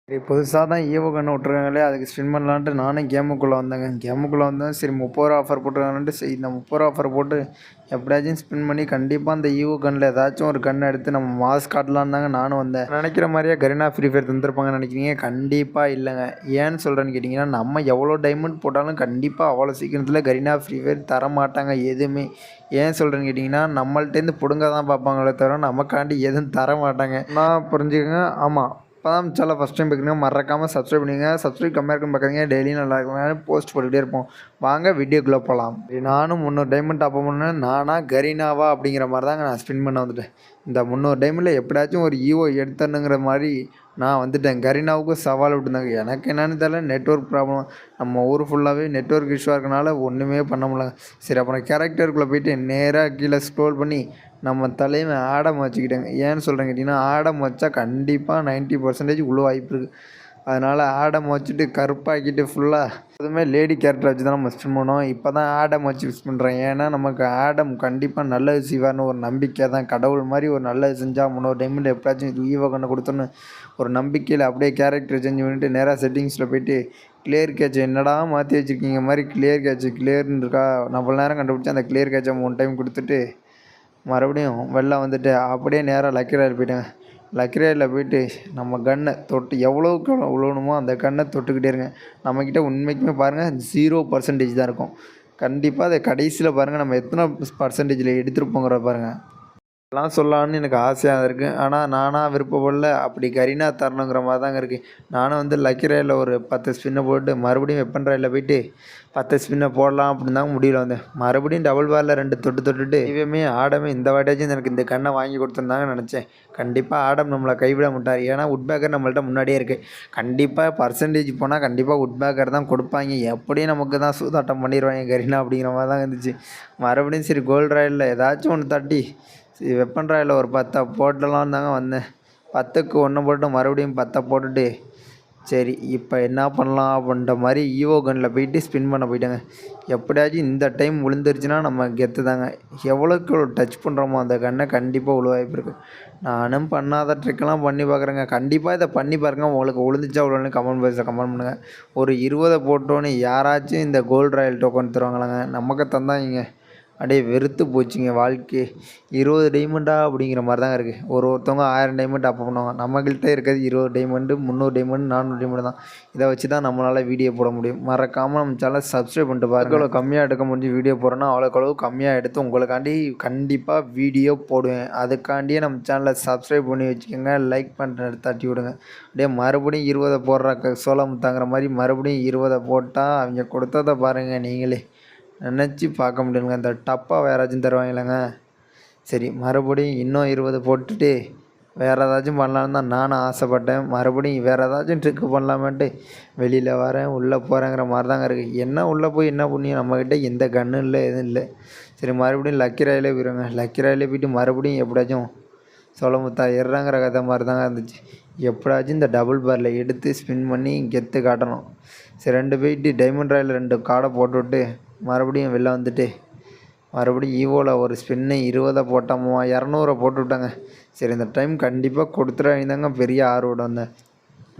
சரி புதுசா தான் ஈவோ கன் விட்ருக்காங்களே அதுக்கு ஸ்பின் பண்ணலான்ட்டு நானும் கேமுக்குள்ளே வந்தேங்க. கேமுக்குள்ளே வந்தேன் சரி ரூ. 30 ஆஃபர் போட்டுருக்காங்கன்ட்டு சரி இந்த ரூ. 30 ஆஃபர் போட்டு எப்படியாச்சும் ஸ்பின் பண்ணி கண்டிப்பாக அந்த ஈவோ கன்னில் ஏதாச்சும் ஒரு கன் எடுத்து நம்ம மாஸ் காட்டலான்னு தாங்க நானும் வந்தேன். நினைக்கிற மாதிரியே கரீனா ஃப்ரீ ஃபயர் தந்துருப்பாங்கன்னு நினைக்கிறீங்க? கண்டிப்பாக இல்லைங்க. ஏன்னு சொல்கிறேன்னு கேட்டிங்கன்னா நம்ம எவ்வளோ டைமண்ட் போட்டாலும் கண்டிப்பாக அவ்வளோ சீக்கிரத்தில் கரீனா ஃப்ரீ ஃபயர் தர மாட்டாங்க எதுவுமே. ஏன் சொல்கிறேன்னு கேட்டிங்கன்னா நம்மள்ட்டேருந்து பிடுங்க தான் பார்ப்பாங்களே தவிர நமக்காண்டி எதுவும் தர மாட்டாங்க. நான் புரிஞ்சுக்கங்க. ஆமாம், இப்போ தான் சேனலை ஃபஸ்ட் டைம் பார்க்குறீங்க மறக்காமல் சப்ஸ்கிரைப் பண்ணிங்க. சப்ஸ்கிரைப் கம்மியாக இருக்குன்னு பார்க்குறீங்க, டெய்லியும் நல்லா இருக்கும் போஸ்ட் போட்டுகிட்டே இருப்போம். வாங்க வீடியோக்குள்ளே போகலாம். நானும் 300 டைமண்ட் டாப் பண்ணேன். நானா கரீனாவா அப்படிங்கிற மாதிரி தாங்க நான் ஸ்பின் பண்ண வந்துட்டேன். இந்த 300 டைமண்டில் எப்படியாச்சும் ஒரு ஈவோ எடுத்தணுங்கிற மாதிரி நான் வந்துட்டேன். கரீனாவுக்கும் சவால் விட்டுருந்தாங்க. எனக்கு என்னென்னு தெரியல, நெட்ஒர்க் ப்ராப்ளம். நம்ம ஊர் ஃபுல்லாகவே நெட்ஒர்க் இஷ்யூவாக இருக்கனால ஒன்றுமே பண்ண முடியல. சரி அப்புறம் கேரக்டருக்குள்ளே போயிட்டு நேராக கீழே ஸ்க்ரோல் பண்ணி நம்ம தலைவன் ஆடம் வச்சுக்கிட்டேங்க. ஏன்னு சொல்கிறேன் கேட்டிங்கன்னா ஆடம் வச்சா கண்டிப்பாக 90% உள்ள வாய்ப்பு இருக்குது. அதனால் ஆடம் வச்சுட்டு கருப்பாக்கிட்டு ஃபுல்லாக அதுவுமே லேடி கேரக்டர் வச்சு தான் நம்ம ஸ்பின் பண்ணோம். இப்போ தான் ஆடம் வச்சு யூஸ் பண்ணுறேன். ஏன்னா நமக்கு ஆடம் கண்டிப்பாக நல்லது செய்வார்னு ஒரு நம்பிக்கை தான். கடவுள் மாதிரி ஒரு நல்லது செஞ்சால் 300 டைமண்ட் எப்படியாச்சும் ஈவோ கண்ணை கொடுத்தோன்னு ஒரு நம்பிக்கையில் அப்படியே கேரக்டர் சேஞ்ச் பண்ணிவிட்டு நேராக செட்டிங்ஸில் போய்ட்டு கிளியர் கேட்ச் என்னடா மாற்றி வச்சுருக்கீங்க மாதிரி கிளியர் கிளியர்னு இருக்கா நம்மள நேரம் கண்டுபிடிச்சி அந்த கிளியர் கேட்சை 3 டைம் கொடுத்துட்டு மறுபடியும் வெளில வந்துட்டு அப்படியே நேராக லக்கி ராயல் போயிட்டேங்க. லக்கி ராயலில் போயிட்டு நம்ம கன்னை தொட்டு எவ்வளோக்கு விழணுமோ அந்த கன்னை தொட்டுக்கிட்டே இருங்க. நம்மக்கிட்ட உண்மைக்குமே பாருங்கள் 0% தான் இருக்கும். கண்டிப்பாக அதை கடைசியில் பாருங்கள் நம்ம எத்தனை பர்சன்டேஜில் எடுத்துருப்போங்கிற பாருங்கள். எல்லாம் சொல்லலான்னு எனக்கு ஆசையாக இருக்குது. ஆனால் நானாக விருப்பப்படல. அப்படி கரீனா தரணுங்கிற மாதிரி தாங்க இருக்குது. நானும் வந்து லக்கி ராயில் ஒரு 10 ஸ்பின்னை போட்டு மறுபடியும் வெப்பன் ராயில் போயிட்டு 10 ஸ்பின்னை போடலாம் அப்படின்னு தாங்க முடியல வந்தேன். மறுபடியும் டபுள் பாரில் 2 தொட்டுட்டு இவமே ஆடமே இந்த வாட்டியாச்சும் எனக்கு இந்த கண்ணை வாங்கி கொடுத்துருந்தாங்க நினச்சேன். கண்டிப்பாக ஆடம் நம்மளை கைவிட மாட்டார். ஏன்னா உட்பேக்கர் நம்மள்ட்ட முன்னாடியே இருக்குது. கண்டிப்பாக பர்சன்டேஜ் போனால் கண்டிப்பாக உட்பேக்கர் தான் கொடுப்பாங்க. எப்படியும் நமக்கு தான் சூதாட்டம் பண்ணிடுவாங்க கரீனா அப்படிங்கிற மாதிரி தான் இருந்துச்சு. மறுபடியும் சரி கோல்டு ராயலில் ஏதாச்சும் ஒன்று தட்டி வெப்பன் ராயில் ஒரு 10 போட்டலான்னு தாங்க வந்தேன். 10க்கு 1 போட்டு மறுபடியும் 10 போட்டுட்டு சரி இப்போ என்ன பண்ணலாம் அப்படின்ற மாதிரி ஈவோ கன்னில் போயிட்டு ஸ்பின் பண்ண போயிட்டாங்க. எப்படியாச்சும் இந்த டைம் விழுந்துருச்சுன்னா நம்ம கெத்து தாங்க. எவ்வளோக்கு டச் பண்ணுறோமோ அந்த கன்னை கண்டிப்பாக விழ வாய்ப்பு இருக்குது. நானும் பண்ணாத ட்ரிக்கெல்லாம் பண்ணி பார்க்குறேங்க. கண்டிப்பாக இதை பண்ணி பாருங்கள். உங்களுக்கு விழுந்துச்சா விழுன்னு கமெண்ட் பாக்ஸில் கமெண்ட் பண்ணுங்கள். ஒரு 20 போட்டோன்னு யாராச்சும் இந்த கோல்டு ராயல் டோக்கன் தருவாங்களாங்க? நமக்கு தந்தாங்க அப்படியே வெறுத்து போச்சுங்க வாழ்க்கை. 20 டைமண்டா அப்படிங்கிற மாதிரி தாங்க இருக்குது. ஒருத்தவங்க 1000 டைமண்ட் அப்போ பண்ணுவாங்க. நம்மகிட்ட இருக்கிறது 20 டைமண்டு 300 டைமண்ட் 400 டைமண்ட் தான். இதை வச்சு தான் நம்மளால் வீடியோ போட முடியும். மறக்காமல் நம்ம சேனல் சப்ஸ்கிரைப் பண்ணிட்டு பாருங்கள். எவ்வளோ கம்மியாக எடுக்க முடிஞ்சு வீடியோ போடுறேன்னா அவ்வளோக்கு கம்மியாக எடுத்து உங்களுக்காண்டி கண்டிப்பாக வீடியோ போடுவேன். அதுக்காண்டியே நம்ம சேனலை சப்ஸ்கிரைப் பண்ணி வச்சுக்கோங்க. லைக் பண்ணுற தட்டி விடுங்க. அப்படியே மறுபடியும் 20 போடுற சோளமுத்தாங்கிற மாதிரி மறுபடியும் 20 போட்டால் அவங்க கொடுத்ததை பாருங்கள் நீங்களே நினச்சி பார்க்க முடியலங்க. இந்த டப்பாக யாராச்சும் தருவாங்களேங்க. சரி மறுபடியும் இன்னும் 20 போட்டுட்டு வேறு ஏதாச்சும் பண்ணலான்னு தான் நானும் ஆசைப்பட்டேன். மறுபடியும் வேறு ஏதாச்சும் ட்ரிக்கு பண்ணலாமேன்ட்டு வெளியில் வரேன் உள்ளே போகிறேங்கிற மாதிரி தாங்க இருக்குது. என்ன உள்ளே போய் என்ன புண்ணியம், நம்மக்கிட்ட எந்த கன்னும் இல்லை எதுவும் இல்லை. சரி மறுபடியும் லக்கி ராயிலே போயிடுங்க. லக்கி ராயிலே போய்ட்டு மறுபடியும் எப்படியாச்சும் சோளமுத்தா ஏறுறாங்கிற கதை மாதிரி தாங்க இருந்துச்சு. எப்படியாச்சும் இந்த டபுள் பாரில் எடுத்து ஸ்பின் பண்ணி கெத்து காட்டணும். சரி 2 போயிட்டு டைமண்ட் ராயில் 2 கார்டை போட்டுவிட்டு மறுபடியும் வெளில வந்துட்டு மறுபடியும் ஈவோவில் ஒரு ஸ்பின்னு 20 போட்டோமோ 200 போட்டு விட்டாங்க. சரி இந்த டைம் கண்டிப்பாக கொடுத்துட்டாங்க. பெரிய ஆர்வம் வந்தேன்.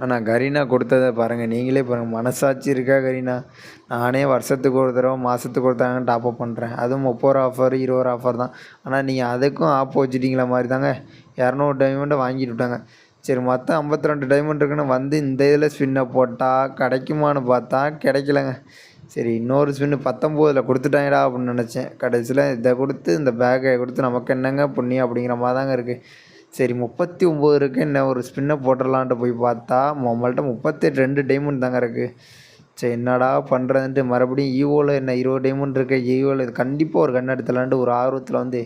ஆனால் கரீனா கொடுத்ததை பாருங்கள் நீங்களே பாருங்கள். மனசாட்சி இருக்கா கரீனா? நானே வருஷத்துக்கு ஒரு தடவை மாதத்துக்கு ஒரு தடவை டாப்அப் பண்ணுறேன். அதுவும் 30 ஆஃபர் 20 ஆஃபர் தான். ஆனால் நீங்கள் அதுக்கும் ஆப் வச்சுட்டிங்களா மாதிரி தாங்க 200 டைமண்டை வாங்கிட்டு விட்டாங்க. சரி மொத்த 52 டைமண்ட் இருக்குன்னு வந்து இந்த இதில் ஸ்பின்னை போட்டால் கிடைக்குமான்னு பார்த்தா கிடைக்கலங்க. சரி இன்னொரு ஸ்பின்னு 19 கொடுத்துட்டாங்கடா அப்படின்னு நினச்சேன். கடைசியில் இதை கொடுத்து இந்த பேக்கை கொடுத்து நமக்கு என்னங்க புண்ணியம் அப்படிங்கிற மாதிரி தாங்க இருக்குது. சரி 39 இருக்குது, என்ன ஒரு ஸ்பின்னை போட்டுடலான்ட்டு போய் பார்த்தா நம்மள்ட்ட 38 டைமண்ட் தாங்க இருக்குது. சரி என்னடா பண்ணுறதுன்ட்டு மறுபடியும் ஈவோவில் என்ன 20 டைமண்ட் இருக்குது. ஈவோவில் இது கண்டிப்பாக ஒரு கண் எடுத்துலான்ட்டு ஒரு ஆர்வத்தில் வந்து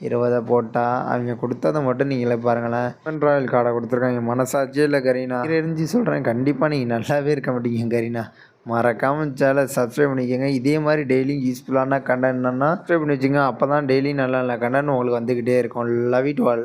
20 போட்டால் அவங்க கொடுத்ததை மட்டும் நீங்களே பாருங்களேன். ராயல் கார்டை கொடுத்துருக்காங்க. மனசாட்சியே இல்லை கரீனா. எரிஞ்சு சொல்கிறேன் கண்டிப்பாக நீங்கள் நல்லாவே இருக்க மாட்டீங்க கரீனா. மறக்காமல் சேனலை சப்ஸ்கிரைப் பண்ணிக்கோங்க. இதே மாதிரி டெய்லியும் யூஸ்ஃபுல்லான கண்டென்ட்னா சப்ஸ்கிரைப் பண்ணி வச்சுங்க. அப்போ தான் டெய்லியும் நல்ல நல்ல கண்டென்ட் உங்களுக்கு வந்துக்கிட்டே இருக்கும். Love it all.